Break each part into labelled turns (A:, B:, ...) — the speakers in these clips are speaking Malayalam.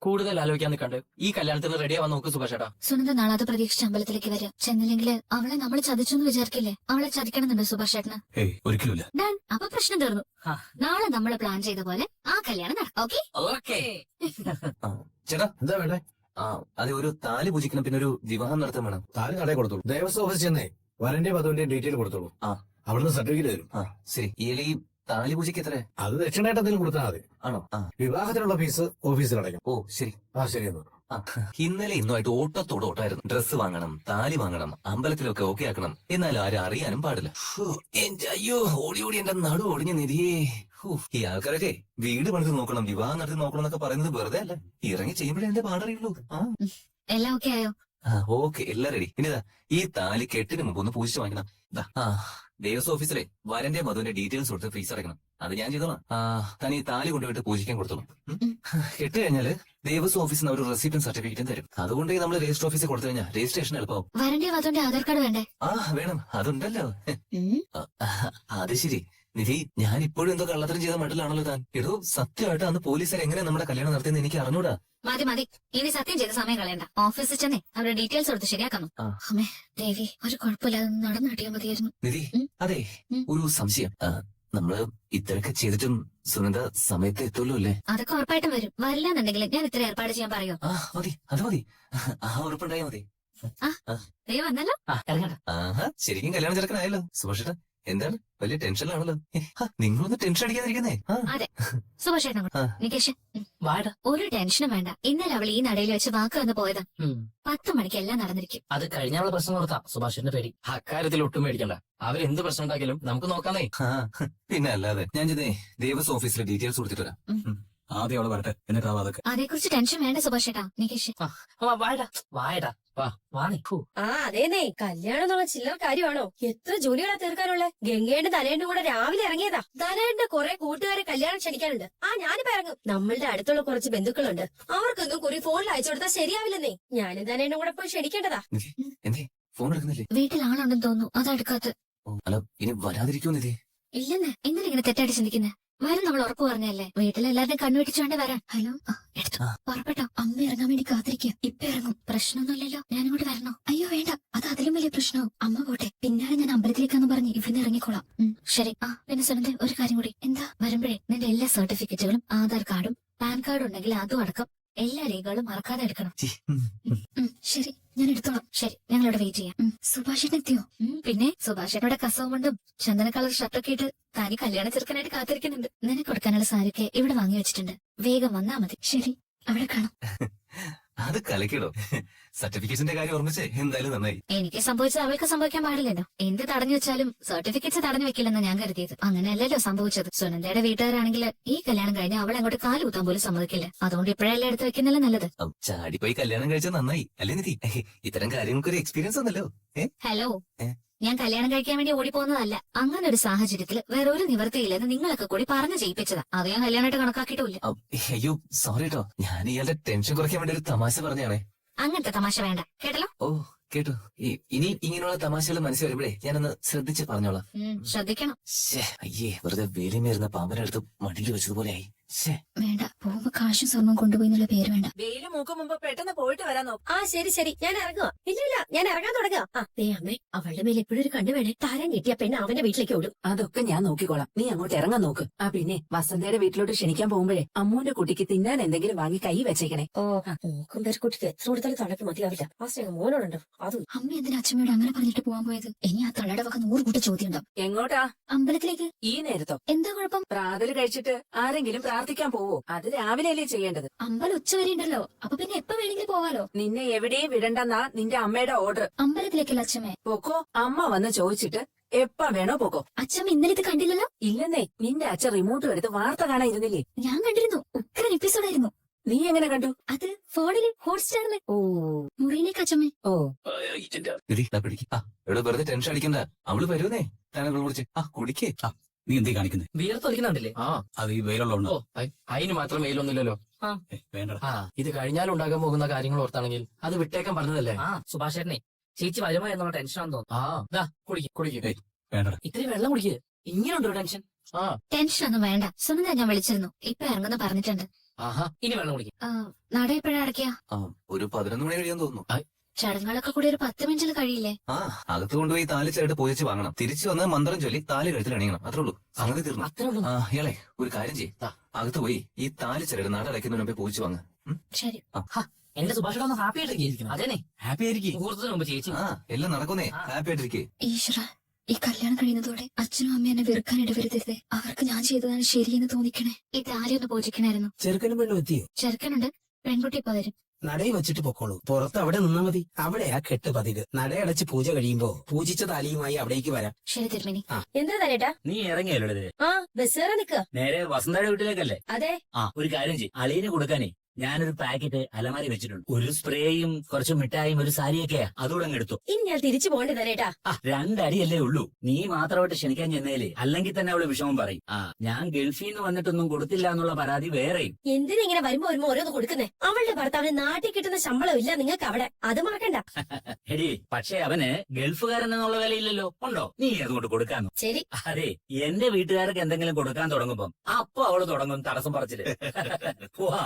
A: കൂടുതൽ ആലോചിക്കാൻ നിൽക്കണ്ട്. ഈ കല്യാണത്തിന് റെഡിയാവാൻ നോക്ക് സുഭാഷ് ചേട്ടാ.
B: സുനന്ദ നാളെ അത് പ്രതീക്ഷിച്ച് അമ്പലത്തിലേക്ക് വരാം. ചെന്നില്ലെങ്കിൽ അവളെ നമ്മൾ ചതിച്ചെന്ന് വിചാരിക്കില്ലേ? അവളെ ചതിക്കണമെന്നുണ്ടോ സുഭാഷ് ചേട്ടന്?
C: ഒരിക്കലുമില്ല.
B: ഡൺ. അപ്പൊ പ്രശ്നം തീർന്നു.
A: ആ.
B: നാളെ നമ്മൾ പ്ലാൻ ചെയ്ത പോലെ ആ കല്യാണം നടക്കും. ഓക്കെ?
A: ഓക്കേ.
C: ചേട്ടാ
D: എന്താ വേണ്ടേ?
C: അതെ, ഒരു താലി പൂജിക്കണം, പിന്നെ ഒരു വിവാഹം നടത്താൻ വേണം.
D: താലി കടയിൽ കൊടുത്തോളൂ. ദേവസ്വം ഓഫീസ് ചെന്നേ വരന്റെ വധുവിന്റെ ഡീറ്റെയിൽ കൊടുത്തോളൂ.
C: ആ.
D: അവിടുന്ന് സർട്ടിഫിക്കറ്റ് തരും.
C: ശരി. ഈ താലി പൂജയ്ക്ക് എത്ര
D: അത് ദക്ഷിണായിട്ട് എന്തെങ്കിലും കൊടുത്താൽ മതി.
C: ആണോ?
D: വിവാഹത്തിനുള്ള ഫീസ് ഓഫീസിൽ അടയ്ക്കും.
C: ഓ ശരി.
D: ശരി എന്നാ.
C: ഇന്നലെ ഇന്നുമായിട്ട് ഓട്ടത്തോട്ടായിരുന്നു. ഡ്രസ്സ് വാങ്ങണം, താലി വാങ്ങണം, അമ്പലത്തിലൊക്കെ ഓക്കെ ആക്കണം. എന്നാലും ആരും അറിയാനും പാടില്ല. അയ്യോ, ഓടി ഓടി എന്റെ നടു ഒടിഞ്ഞ നിധിയേ. ഈ ആൾക്കാരൊക്കെ വീട് പണിത് നോക്കണം, വിവാഹം നടത്തി നോക്കണം എന്നൊക്കെ പറയുന്നത് വെറുതെ അല്ല. ഇറങ്ങി ചെയ്യുമ്പോഴേ എന്റെ പാടറിയുള്ളൂ.
B: എല്ലാം ഓക്കെ ആയോ?
C: ഓക്കെ, എല്ലാം റെഡി. ഇനിതാ ഈ താലി കെട്ടിന് മുമ്പ് ഒന്ന് പൂജിച്ച് വാങ്ങിക്കണം. ദേവസ്വം ഓഫീസിലെ വരന്റെ മധുവിന്റെ ഡീറ്റെയിൽസ് കൊടുത്ത് ഫീസ് അടയ്ക്കണം. അത് ഞാൻ ചെയ്തോളാം. താൻ ഈ താലി കൊണ്ടുപോയിട്ട് പൂജിക്കാൻ കൊടുത്തോളാം. കെട്ട് കഴിഞ്ഞാല് ദേവസ്വം ഓഫീസിൽ നിന്ന് ഒരു റെസിപ്റ്റും സർട്ടിഫിക്കറ്റും തരും. അതുകൊണ്ട് നമ്മൾ രജിസ്റ്റർ ഓഫീസിൽ കൊടുത്തു കഴിഞ്ഞാൽ രജിസ്ട്രേഷൻ എളുപ്പമാവും.
B: വരന്റെ വധുവിന്റെ ആധാർ കാർഡ് വേണ്ടേ?
C: വേണം, അതുണ്ടല്ലോ. അത് ശരി. നിധി, ഞാൻ ഇപ്പോഴും എന്തോ കള്ളത്തരം ചെയ്ത മട്ടിലാണല്ലോ താൻ. എടോ, സത്യമായിട്ട് അന്ന് പോലീസുകാർ എങ്ങനെ നമ്മുടെ കല്യാണം നടത്തിയെന്ന് എനിക്ക് അറിഞ്ഞൂടാ.
B: മതി മതി, ഇനി സത്യം ചെയ്ത സമയം കളയണ്ട. ഓഫീസിൽ ചെന്നേ അവരുടെ ഡീറ്റെയിൽസ് കൊടുത്ത് ശരിയാക്കുന്നു. അമ്മേ ദേവി, ഒരു കുഴപ്പമില്ലാതെ നടന്നു കിട്ടിയാൽ മതിയായിരുന്നു.
C: നിധി, അതെ, ഒരു സംശയം. നമ്മള് ഇത്രയൊക്കെ ചെയ്തിട്ടും സുനന്ദ സമയത്ത് എത്തുള്ളൂ അല്ലേ?
B: അതൊക്കെ ഉറപ്പായിട്ടും വരും. വരില്ലെന്നുണ്ടെങ്കിൽ ഞാൻ ഇത്ര ഏർപ്പാട് ചെയ്യാൻ പറയോ?
C: മതി, അത് മതി. ഉറപ്പുണ്ടായാ മതി.
B: ദൈവം വന്നല്ലോ.
C: ശരിക്കും കല്യാണം ചെറുക്കനായല്ലോ. സുഭാഷേട്ടാ, എന്താണ് വലിയ ടെൻഷനിലാണല്ലോ. നിങ്ങളൊന്ന് ടെൻഷൻ അടിക്കാതിരിക്കുന്നേ.
B: അതെ സുഭാഷ് നികേഷ്, ഒരു ടെൻഷനും വേണ്ട. ഇന്നലെ അവൾ ഈ നടയിൽ വെച്ച് വാക്ക് വന്ന് പോയതാ. 10 മണിക്ക് എല്ലാം നടന്നിരിക്കും.
A: അത് കഴിഞ്ഞാലുള്ള പ്രശ്നം കൊടുത്താ സുഭാഷിന്റെ പേടി. അക്കാര്യത്തിൽ ഒട്ടും മേടിക്കണ്ട. അവരെന്ത് പ്രശ്നം ഉണ്ടാക്കിയാലും നമുക്ക് നോക്കാന്നേ.
C: പിന്നെ അല്ലാതെ. ഞാൻ ചെന്നേ ദേവസ്വം ഓഫീസിലെ ഡീറ്റെയിൽസ് കൊടുത്തിട്ട് വരാം.
D: ആദ്യം അവള് വരട്ടെ, എന്നിട്ടാവാ അതൊക്കെ.
B: അതേക്കുറിച്ച് ടെൻഷൻ വേണ്ട സുഭാഷ് നികേഷ്.
A: വായടാ
E: അതേന്നേ, കല്യാണം എന്നുള്ള ചില്ലറ കാര്യമാണോ? എത്ര ജോലികളാ തീർക്കാനുള്ള? ഗംഗയുടെ ധനേന്റെ കൂടെ രാവിലെ ഇറങ്ങിയതാ. ധനേന്റെ കുറെ കൂട്ടുകാരെ കല്യാണം ക്ഷണിക്കാനുണ്ട്. ഞാനിപ്പോ ഇറങ്ങും. നമ്മളുടെ അടുത്തുള്ള കുറച്ച് ബന്ധുക്കളുണ്ട്. അവർക്കൊന്നും കുറി ഫോണിൽ അയച്ചു കൊടുത്താൽ ശരിയാവില്ലെന്നേ. ഞാനും ധനേന്റെ കൂടെ പോയി ക്ഷണിക്കേണ്ടതാ.
C: ഫോൺ എടുക്കുന്നില്ലേ?
B: വീട്ടിൽ ആളുണ്ടെന്ന് തോന്നുന്നു, അതെടുക്കാത്ത.
C: അല്ല, ഇനി വരാതിരിക്കോ നിധി?
B: ഇല്ലെന്ന്. എന്തിനാ ഇങ്ങനെ തെറ്റായിട്ട് ചിന്തിക്കുന്നത്? വരും, നമ്മൾ ഉറപ്പ് പറഞ്ഞല്ലേ. വീട്ടിലെല്ലാവരുടെയും കണ്ണുപിടിച്ചു വേണ്ടേ വരാൻ. ഹലോ, എടുത്തു പുറപ്പെട്ടോ. അമ്മ ഇറങ്ങാൻ വേണ്ടി കാത്തിരിക്കുക. ഇപ്പൊ ഇറങ്ങും. പ്രശ്നമൊന്നുമില്ലല്ലോ. ഞാനിങ്ങോട്ട് വരണോ? അയ്യോ വേണ്ട, അത് അതിലും വലിയ പ്രശ്നവും. അമ്മ പോട്ടെ, പിന്നാലെ ഞാൻ അമ്പലത്തിലേക്കാന്ന് പറഞ്ഞ് ഇവിന്ന് ഇറങ്ങിക്കോളാം. ശരി. പിന്നെ സുനന്ദ, ഒരു കാര്യം കൂടി. എന്താ? വരുമ്പോഴേ നിന്റെ എല്ലാ സർട്ടിഫിക്കറ്റുകളും ആധാർ കാർഡും പാൻ കാർഡും ഉണ്ടെങ്കിൽ അതും അടക്കം എല്ലാ രേഖകളും മറക്കാതെ എടുക്കണം. ശരി, ഞാൻ എടുത്തോളാം. ശരി, ഞങ്ങളിവിടെ വെയിറ്റ് ചെയ്യാം. സുഭാഷേട്ടൻ എത്തിയോ? പിന്നെ സുഭാഷേട്ടനോടെ കസവും കൊണ്ടും ചന്ദന കളർ ഷർട്ടൊക്കെ ഇട്ട് താനി കല്യാണ ചെറുക്കനായിട്ട് കാത്തിരിക്കുന്നുണ്ട്. നിനക്ക് കൊടുക്കാനുള്ള സാരിയൊക്കെ ഇവിടെ വാങ്ങി വെച്ചിട്ടുണ്ട്. വേഗം വന്നാ മതി. ശരി, അവിടെ കാണാം.
C: അത് കലക്കിടോ. സർട്ടിഫിക്കറ്റിന്റെ കാര്യം ഓർമ്മിച്ചേ എന്തായാലും നന്നായി.
B: എനിക്ക് സംഭവിച്ചത് അവൾക്ക് സംഭവിക്കാൻ പാടില്ലല്ലോ. എന്ത് തടഞ്ഞു വെച്ചാലും സർട്ടിഫിക്കറ്റ്സ് തടഞ്ഞു വെക്കില്ലെന്ന് ഞാൻ കരുതിയത്. അങ്ങനെയല്ലല്ലോ സംഭവിച്ചത്. സുനന്ദയുടെ വീട്ടുകാരാണെങ്കിൽ ഈ കല്യാണം കഴിഞ്ഞ് അവളെ അങ്ങോട്ട് കാലുകുത്താൻ പോലും സമ്മതിക്കില്ല. അതുകൊണ്ട് ഇപ്പോഴെല്ലാം എടുത്ത് വെക്കുന്നില്ല നല്ലത്.
C: ചാടിപ്പോയി കല്യാണം കഴിച്ചത് നന്നായി അല്ലേ നിധി? ഇത്തരം കാര്യങ്ങൾക്ക് ഒരു എക്സ്പീരിയൻസ് ഒന്നല്ലോ.
B: ഹലോ, ഞാൻ കല്യാണം കഴിക്കാൻ വേണ്ടി ഓടിപ്പോകുന്നതല്ല. അങ്ങനെ ഒരു സാഹചര്യത്തിൽ വേറെ ഒരു നിവൃത്തിയില്ലെന്ന് നിങ്ങളൊക്കെ കൂടി പറഞ്ഞു ചെയ്യിപ്പിച്ചതാ. അത് ഞാൻ കല്യാണമായിട്ട് കണക്കാക്കിയിട്ടില്ല.
C: അയ്യോ സോറി കേട്ടോ, ഞാൻ ഇയാളുടെ ടെൻഷൻ കുറയ്ക്കാൻ വേണ്ടി ഒരു തമാശ പറഞ്ഞാണേ.
B: അങ്ങനത്തെ തമാശ വേണ്ട, കേട്ടല്ലോ?
C: ഓ കേട്ടു. ഇനി ഇങ്ങനെയുള്ള തമാശകൾ മനസ്സിൽ വരുമ്പോഴേ ഞാനൊന്ന് ശ്രദ്ധിച്ച് പറഞ്ഞോളാം.
B: ശ്രദ്ധിക്കണം.
C: അയ്യേ, വെറുതെ വേലിമേറുന്ന പാമ്പനെടുത്ത് മടിയിൽ വെച്ചതുപോലെ ആയി.
B: വേണ്ട, പോകുമ്പോ കാശും സ്വർണ്ണവും കൊണ്ടുപോയി എന്നുള്ള പേര് വേണ്ട.
E: വെയില് മൂക്കും മുമ്പ് പെട്ടെന്ന് പോയിട്ട് വരാൻ നോക്കും. ശരി ശരി, ഞാൻ ഇറങ്ങുക. ഇല്ല, ഞാൻ ഇറങ്ങാൻ തുടങ്ങുക. അമ്മേ, അവളുടെ മേലെ എപ്പോഴും ഒരു കണ്ണു വേണേ. താരം കിട്ടിയ പെണ്ണ് അവന്റെ വീട്ടിലേക്ക് ഓടും.
F: അതൊക്കെ ഞാൻ നോക്കിക്കോളാം. നീ അങ്ങോട്ട് ഇറങ്ങാൻ നോക്ക്. പിന്നെ വസന്തയുടെ വീട്ടിലോട്ട് ക്ഷണിക്കാൻ പോകുമ്പോഴേ അമ്മൂന്റെ കുട്ടിക്ക് തിന്നാൻ എന്തെങ്കിലും വാങ്ങി കൈ വെച്ചേക്കണേ.
E: മൂക്കും പേര് കുട്ടിക്ക് എത്ര കൊടുത്താലും തളക്ക് മതിയാവില്ല. ആ സ്നേഹം മോനോടുണ്ടോ? അതും
B: അമ്മ എന്തിനാ അച്ഛമ്മയോട് അങ്ങനെ പറഞ്ഞിട്ട് പോകാൻ പോയത്? ഇനി ആ തള്ളയുടെ വക 100 കൂട്ട ചോദ്യം ഉണ്ടാവും.
F: എങ്ങോട്ടാ?
B: അമ്പലത്തിലേക്ക്.
F: ഈ നേരത്തോ?
B: എന്താ കുഴപ്പം?
F: പ്രാതല് കഴിച്ചിട്ട് ആരെങ്കിലും പ്രാർത്ഥിക്കാൻ പോവോ? അത് രാവിലെയല്ലേ ചെയ്യേണ്ടത്.
B: അമ്പലം ഉച്ചവരെ ഉണ്ടല്ലോ. അപ്പൊ പിന്നെ എപ്പോ വേണമെങ്കിലും പോവാലോ.
F: നിന്നെ എവിടെയും വിടണ്ടെന്നാ നിന്റെ അമ്മയുടെ ഓർഡർ.
B: അമ്പലത്തിലേക്കല്ല അച്ഛമ്മേ.
F: പൊക്കോ. അമ്മ വന്ന് ചോദിച്ചിട്ട് എപ്പ വേണോ പൊക്കോ.
B: അച്ഛമ്മ ഇന്നലെ ഇത് കണ്ടില്ലല്ലോ.
F: ഇല്ലെന്നേ, നിന്റെ അച്ഛൻ റിമോട്ട് എടുത്ത് വാർത്ത കാണാൻ ഇരുന്നില്ലേ?
B: ഞാൻ കണ്ടിരുന്നു. ഉഗ്രൻ എപ്പിസോഡായിരുന്നു.
F: നീ എങ്ങനെ കണ്ടു?
B: അത് ഫോണില് ഹോട്ട്സ്റ്റാറില്. മുറിയിലേക്ക് അച്ഛമ്മേ.
C: ഇവിടെ വെറുതെ ടെൻഷൻ അടിക്കണ്ട. അവള് വരുന്നേ. താനെ കുടിച്ച് കുടിക്കേ.
D: നീ എന്തേ കാണിക്കുന്നേ?
A: വിയർത്തൊലിക്കുന്നുണ്ടല്ലേ?
D: അത് ഈ വെയിലുള്ളതുണ്ടോ?
A: അതിന് മാത്രം വെയിലൊന്നുമില്ലല്ലോ.
D: വേണ്ട.
A: ഇത് കഴിഞ്ഞാൽ ഉണ്ടാകാൻ പോകുന്ന കാര്യങ്ങൾ ഓർത്താണെങ്കിൽ അത് വിട്ടേക്കാൻ പറഞ്ഞതല്ലേ? സുഭാഷേട്ടനെ ചേച്ചി വരുമോ എന്നുള്ള ടെൻഷനാന്ന് തോന്നുന്നു. കുടിക്കും.
D: വേണ്ട.
A: ഇത്തിരി വെള്ളം കുടിക്കുക. ഇങ്ങനെയുണ്ടോ ടെൻഷൻ?
B: ടെൻഷൻ ഒന്നും വേണ്ട. സുനന്ദ ഞാൻ വിളിച്ചിരുന്നു. ഇപ്പൊ ഇറങ്ങുന്ന പറഞ്ഞിട്ടുണ്ട്.
A: ആഹാ ഇനി വെള്ളം കുടിക്കും.
B: നട എപ്പോഴാ അടയ്ക്കാ?
C: ഒരു 11 മണി കഴിയാൻ തോന്നുന്നു.
B: ചടങ്ങുകളൊക്കെ കൂടി ഒരു 10 മിനിറ്റിൽ കഴിയില്ലേ?
C: അകത്ത് കൊണ്ടുപോയി താലി ചേട്ട് പൂജിച്ച് വാങ്ങണം. തിരിച്ചു വന്ന് മന്ത്രം ചൊല്ലി താലി കഴുത്തിൽ അണിയണം. അത്രേ ഉള്ളൂ, സംഗതി തീർന്നു.
A: അത്രേ ഉള്ളൂ.
C: ഇയാളെ ഒരു കാര്യം ചെയ്യ്, അകത്ത് പോയി ഈ താലി ചേട്ട് നട അടയ്ക്കുന്നതിന് മുമ്പേ പൂജിച്ച് വാങ്ങ.
B: ശരി.
A: എന്റെ സുഭാഷ് ഒന്ന് ഹാപ്പി ആയിട്ടിരിക്കും. അതേനെ
D: ഹാപ്പി ആയിരിക്കും.
A: മുഹൂർത്തത്തിന് മുമ്പ് ചേച്ചി.
C: എല്ലാം നടക്കുന്നേ, ഹാപ്പി ആയിട്ടിരിക്കേ.
B: ഈശ്വര, ഈ കല്യാണം കഴിയുന്നതോടെ അച്ഛനും അമ്മയും എന്നെ വെറുക്കാൻ ഇടവരുത്തരുതേ. അവർക്ക് ഞാൻ ചെയ്തതാണ് ശരിയെന്ന് തോന്നിക്കണേ. ഈ താലി ഒന്ന് പൂജിക്കണായിരുന്നു.
D: ചെറുക്കനും പെണ്ണും എത്തിയോ?
B: ചെറുക്കനുണ്ട്, പെൺകുട്ടി ഇപ്പൊ വരും.
D: നടയിൽ വെച്ചിട്ട് പൊക്കോളൂ. പുറത്ത് അവിടെ നിന്നാ മതി. അവിടെയാ കെട്ട് പതിവ്. നടയടച്ച് പൂജ കഴിയുമ്പോ പൂജിച്ച താലിയുമായി അവിടേക്ക് വരാം.
B: ശരി തിരുമേനി.
E: എന്താ തരേട്ടാ?
G: നീ ഇറങ്ങിയല്ലോ
E: ബസ് കയറാൻ നിക്കുക.
G: നേരെ വസന്തയുടെ വീട്ടിലേക്കല്ലേ?
E: അതെ.
G: ഒരു കാര്യം ചെയ്യും, അളിയന് കൊടുക്കാനേ ഞാനൊരു പാക്കറ്റ് അലമാരി വെച്ചിട്ടുണ്ട്. ഒരു സ്പ്രേയും കുറച്ച് മിഠായും ഒരു സാരിയൊക്കെയാ, അതുകൂടെ അങ്ങ് എടുത്തു.
E: ഇനി ഞാൻ തിരിച്ചു പോകണ്ടേ തരേട്ടാ?
G: 2 അടിയല്ലേ ഉള്ളൂ. നീ മാത്രമായിട്ട് ക്ഷണിക്കാൻ ചെന്നേലേ, അല്ലെങ്കിൽ തന്നെ അവള് വിഷമം പറയും. ഞാൻ ഗൾഫിൽ നിന്ന് വന്നിട്ടൊന്നും കൊടുത്തില്ല എന്നുള്ള പരാതി വേറെയും.
E: എന്തിനാ ഇങ്ങനെ വരുമ്പോ ഓരോന്ന് കൊടുക്കുന്നേ? അവളുടെ ഭർത്താവിന് നാട്ടിൽ കിട്ടുന്ന ശമ്പളം ഇല്ല നിങ്ങൾക്ക് അവിടെ, അത് മറക്കണ്ട.
G: എടി, പക്ഷെ അവന് ഗൾഫുകാരൻ എന്നുള്ള വിലയില്ലല്ലോ. ഉണ്ടോ? നീ അതുകൊണ്ട് കൊടുക്കാന്നു.
E: ശരി.
G: അതെ, എന്റെ വീട്ടുകാർക്ക് എന്തെങ്കിലും കൊടുക്കാൻ തുടങ്ങുമ്പം അപ്പൊ അവള് തുടങ്ങും തടസ്സം പറച്ചില്. പോവാ.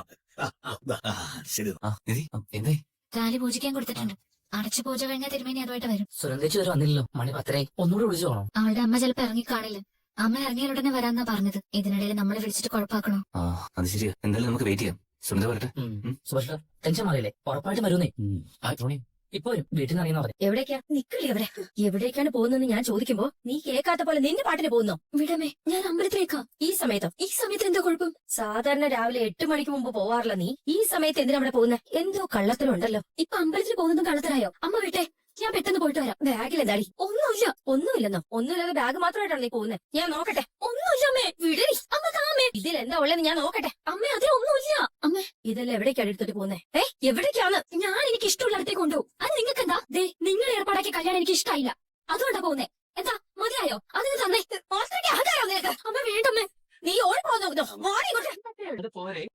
C: ശരി. നിധി, എന്തേ?
B: താലി പൂജിക്കാൻ കൊടുത്തിട്ടുണ്ട്. അടച്ചു പൂജ കഴിഞ്ഞാൽ തിരുമേനി അതുമായിട്ട് വരും.
A: സുരന്തേച്ചി വരെ വന്നില്ലല്ലോ. മണി 10 ഒന്നുകൂടെ വിളിച്ചു പോകണം.
B: അവളുടെ അമ്മ ചിലപ്പോ ഇറങ്ങി കാണില്ല. അമ്മ ഇറങ്ങിയാലുടനെ വരാന്നാ പറഞ്ഞത്. ഇതിനിടയിൽ നമ്മളെ വിളിച്ചിട്ട് കുഴപ്പാക്കണോ?
C: അത് ശരിയാ. എന്തായാലും നമുക്ക് വെയിറ്റ് ചെയ്യാം. സുനിത വരട്ടെ.
A: സുഭാഷ് ടെൻഷൻ മാറിയില്ലേ? ഉറപ്പായിട്ട് വരുന്നേ. ഇപ്പൊ വരും. വീട്ടിൽ നിന്ന് അറിയുന്ന പറഞ്ഞു.
E: എവിടേക്കാ? നിക്കളി എവിടെ? എവിടേക്കാണ് പോകുന്നതെന്ന് ഞാൻ ചോദിക്കുമ്പോ നീ കേൾക്കാത്ത പോലെ നിന്റെ പാട്ടിന് പോകുന്നോ?
B: വിടമേ, ഞാൻ അമ്പലത്തിലേക്കാ.
E: ഈ സമയത്തോ?
B: ഈ സമയത്ത് എന്താ കുഴപ്പം?
E: സാധാരണ രാവിലെ 8 മണിക്ക് മുമ്പ് പോവാറില്ല നീ. ഈ സമയത്ത് എന്തിനാ അവിടെ പോകുന്നത്? എന്തോ കള്ളത്തിലുണ്ടല്ലോ.
B: ഇപ്പൊ അമ്പലത്തിൽ പോകുന്നതും കള്ളത്തരായോ? അമ്മ വിട്ടെ, ഞാൻ പെട്ടെന്ന് പോയിട്ട് വരാം.
E: ബാഗിൽ എന്താടി?
B: ഒന്നുമില്ല.
E: ഒന്നുമില്ലെന്നോ? ഒന്നുമില്ലാതെ ബാഗ് മാത്രമായിട്ടാണ് നീ പോകുന്നത്. ഞാൻ നോക്കട്ടെ.
B: ഒന്നുമില്ല അമ്മേ. വിടരി. അമ്മ കാമേ.
E: ഇതിൽ എന്താ ഉള്ളതെന്ന് ഞാൻ നോക്കട്ടെ.
B: അമ്മേ, അതിലൊന്നുമില്ല. അമ്മേ,
E: ഇതെല്ലാം എവിടേക്കാണ് എടുത്തിട്ട് പോകുന്നത്? എവിടേക്കാണ്?
B: ഞാൻ എനിക്ക് ഇഷ്ടമുള്ള അടുത്തേക്ക് കൊണ്ടുപോകും. അത് നിങ്ങൾക്ക് എന്താ? ദേ, നിങ്ങൾ ഏർപ്പാടാക്കിയ കല്യാണം എനിക്ക് ഇഷ്ടമായില്ല. അതുകൊണ്ടാ പോകുന്നേ. എന്താ മതിയായോ? അതിന് തന്നെ
E: ആധാരം നിനക്ക്.
B: അമ്മ വേണ്ടമ്മേ.
E: നീ ഓടിപ്പോകുന്നു.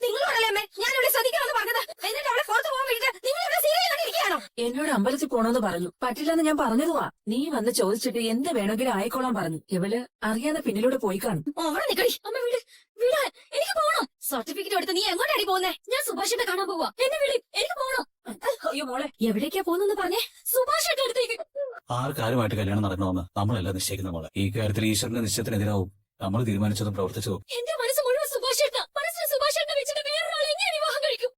E: നിങ്ങളോടല്ലേ അമ്മേ ഞാൻ ഇവിടെ ശ്രദ്ധിക്കണമെന്ന് പറഞ്ഞത്? എന്നിട്ട് അവളെ പുറത്ത് പോകാൻ വേണ്ടിട്ട് നിങ്ങൾ ഇവിടെ സീരിയൽ കണ്ടിരിക്കുകയാണോ?
F: എന്നോട് അമ്പലത്തിൽ പോണോന്ന് പറഞ്ഞു. പറ്റില്ലെന്ന് ഞാൻ പറഞ്ഞതുവാ. നീ വന്ന് ചോദിച്ചിട്ട് എന്ത് വേണമെങ്കിലും ആയിക്കോളാൻ പറഞ്ഞു. ഇവള് അറിയാതെ പിന്നിലൂടെ പോയി കാണും.
E: അവിടെ നിക്കടി. അമ്മ വീട് വീടാ, എനിക്ക് പോകണം. സർട്ടിഫിക്കറ്റ് എടുത്ത് നീ എങ്ങോട്ടാടി പോകുന്നേ?
B: ഞാൻ സുഭാഷിന്റെ കാണാൻ പോവാ. എന്നെ വിളി, എനിക്ക് പോകണം.
F: അയ്യോ മോളെ,
E: എവിടേക്കാ പോകുന്നെന്ന് പറഞ്ഞേ?
B: സുഭാഷിന്റെ അടുത്തേക്ക്.
H: ആർക്കാരുമായിട്ട് കല്യാണം നടക്കണമെന്ന് നമ്മളല്ല നിശ്ചയിക്കുന്ന മോളെ. ഈ കാര്യത്തിൽ ഈശ്വരന്റെ നിശ്ചയത്തിനെതിരാവും നമ്മൾ തീരുമാനിച്ചതും പ്രവർത്തിച്ചതും.
B: എന്റെ